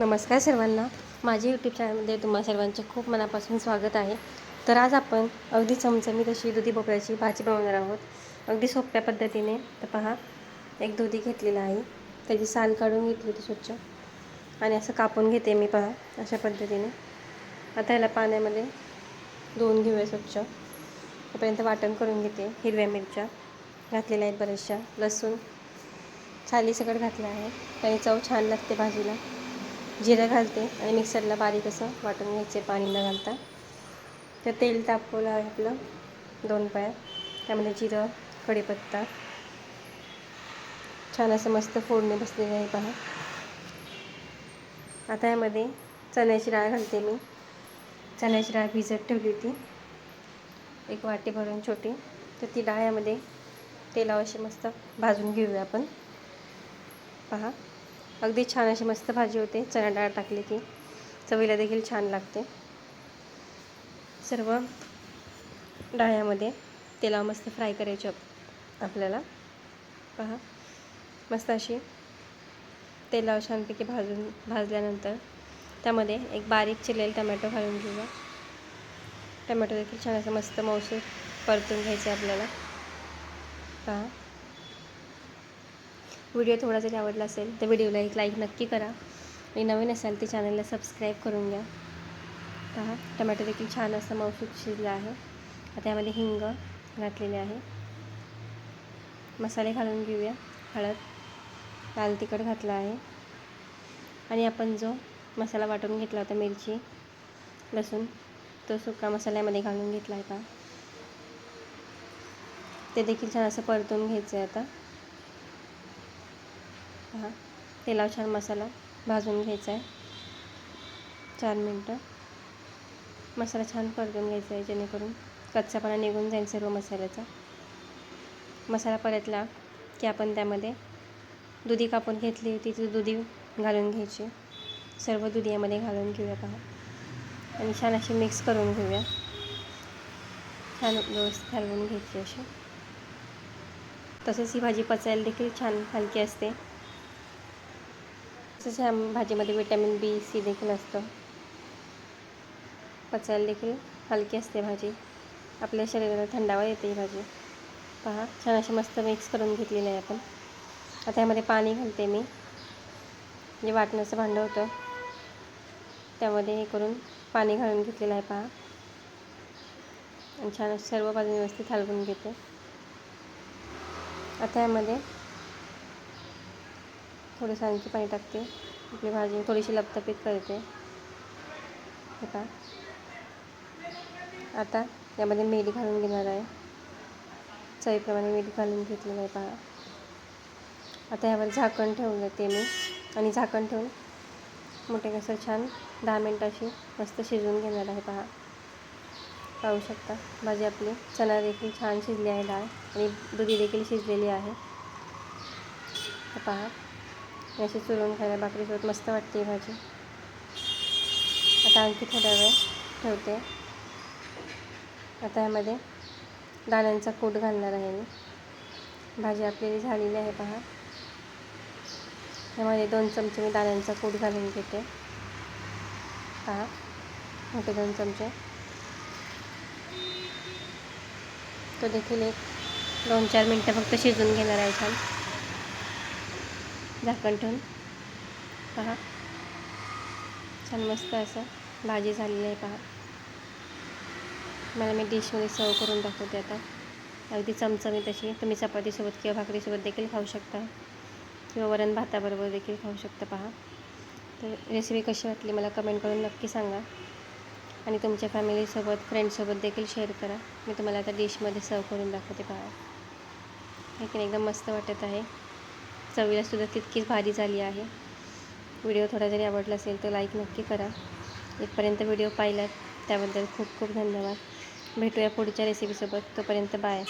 नमस्कार सर्वांना, माझ्या यूट्यूब चॅनलमध्ये तुम्हा सर्वांचे खूप मनापासून स्वागत आहे. तर आज आपण अगदी चमचमीत अशी दुधी भोपळ्याची भाजी बनवणार आहोत, अगदी सोप्या पद्धतीने. तर पहा, एक दुधी घेतलेला आहे, त्याची साल काढून घेतली होती स्वच्छ आणि असं कापून घेते मी. पहा, अशा पद्धतीने. आता याला पाण्यामध्ये धुवून घेऊया स्वच्छ. तोपर्यंत वाटण करून घेते. हिरव्या मिरच्या घातलेल्या आहेत बऱ्याचशा, लसूण छालीसकट घातलं आहे, त्याने चव छान लागते भाजीला. जिरं घालते आणि मिक्सरला बारीक असं वाटून घ्यायचे पाणी न घालता. तर तेल तापवलं आहे आपलं 2 पळ्या, त्यामध्ये जिरं, कढीपत्ता छान असं मस्त फोडणी बसलेली आहे. पहा, आता यामध्ये चण्याची डाळ घालते मी. चण्याची डाळ भिजत ठेवली होती 1 वाटी भरून छोटी. तर ती डाळ यामध्ये तेलावर अशी मस्त भाजून घेऊया आपण. पहा, अगदी छान अशी मस्त भाजी होते. चणा डाळ टाकली की चवीला देखील छान लागते. सर्व डाळ्यामध्ये तेलावर मस्त फ्राय करायचे आपल्याला. पहा, मस्त अशी तेलावर छानपैकी भाजल्यानंतर त्यामध्ये एक बारीक चिरलेला टमॅटो घालून घेऊया. टमॅटो देखील छान असं मस्त मऊसूर परतून घ्यायचं आपल्याला. पहा, व्हिडिओ थोडा जरी आवडला असेल तर व्हिडिओला एक लाईक नक्की करा आणि नवीन असाल तर चॅनलला सबस्क्राईब करून घ्या. पहा, टमॅटो देखील छान असं मऊसूर शिजला आहे. आता यामध्ये हिंग घातलेले आहे. मसाले घालून घेऊया. हळद, लाल तिखट घातला आहे आणि आपण जो मसाला वाटून घेतला होता, मिरची, लसूण, तो सुका मसाल्यामध्ये घालून घेतला आहे. पहा, ते देखील छान असं परतून घ्यायचं आहे. आता पहा, तेलावर छान मसाला भाजून घ्यायचा आहे 4 मिनटं. मसाला छान परतून घ्यायचा आहे, जेणेकरून कच्चापणा निघून जाईल सर्व मसाल्याचा. मसाला परतला की आपण त्यामध्ये दुधी कापून घेतली होती, ती दुधी घालून घ्यायची. सर्व दुधी यामध्ये घालून घेऊया. पहा, आणि छान अशी मिक्स करून घेऊया. छान व्यवस्थित हलवून घ्यायची अशी. तसेच ही भाजी पचायला देखील छान हलकी असते. तसेच ह्या भाजीमध्ये विटॅमिन बी, सी देखील असतं. पचायला देखील हलकी असते भाजी. आपल्या शरीराला थंडावा येते ही भाजी. पहा, छान अशी मस्त मिक्स करून घेतलेली आहे आपण. आता यामध्ये पाणी घालते मी. जे वाटण्याचं भांडं होतं त्यामध्ये हे करून पाणी घालून घेतलेलं आहे. पहा, आणि छान सर्व बाजूने व्यवस्थित हलवून घेते. आता यामध्ये थोडंसं आणखी पाणी टाकते. आपली भाजी थोडीशी लपतपीत करते. हे पहा, आता यामध्ये मीठ घालून घेणार आहे. चवीप्रमाणे मीठ घालून घेतलेलं आहे. पहा, आता यावर झाकण ठेवून देते मी आणि झाकण ठेवून मोठे कसं छान 10 मिनटं अशी मस्त शिजवून घेणार आहे. पहा, पाहू शकता भाजी आपली. चणा देखील छान शिजली आहे, डाळ आणि दुधी देखील शिजलेली आहे. पहा, अशी चुरून खायला भाकरीसोबत मस्त वाटते भाजी. आता आणखी थोडा वेळ ठेवते. आता यामध्ये दाण्यांचा कूट घालणार आहे मी. भाजी आपली झालेली आहे. पहा, यामध्ये 2 चमचे मी दाण्यांचा कूट घालून घेते. पहा, मोठे 2 चमचे. तो देखील एक 2-4 मिनटं फक्त शिजून घेणार आहे छान झाकण ठेवून. पहा, छान मस्त असं भाजी झालेली आहे. पहा, मला मी डिशमध्ये सर्व करून दाखवते आता. अगदी चमचमीत अशी. तुम्ही चपातीसोबत किंवा भाकरीसोबत देखील खाऊ शकता किंवा वरण भाताबरोबर देखील खाऊ शकता. पहा, तर रेसिपी कशी वाटली मला कमेंट करून नक्की सांगा आणि तुमच्या फॅमिलीसोबत, फ्रेंड्ससोबत देखील शेअर करा. मी तुम्हाला आता डिशमध्ये सर्व करून दाखवते. पहा, हे एकदम मस्त वाटत आहे. चवीलासुद्धा तितकीच भारी झाली आहे. व्हिडिओ थोडा जरी आवडला असेल तर लाईक नक्की करा. इथपर्यंत व्हिडिओ पाहिलात त्याबद्दल खूप खूप धन्यवाद. भेटूया पुढच्या रेसिपीसोबत. तोपर्यंत बाय.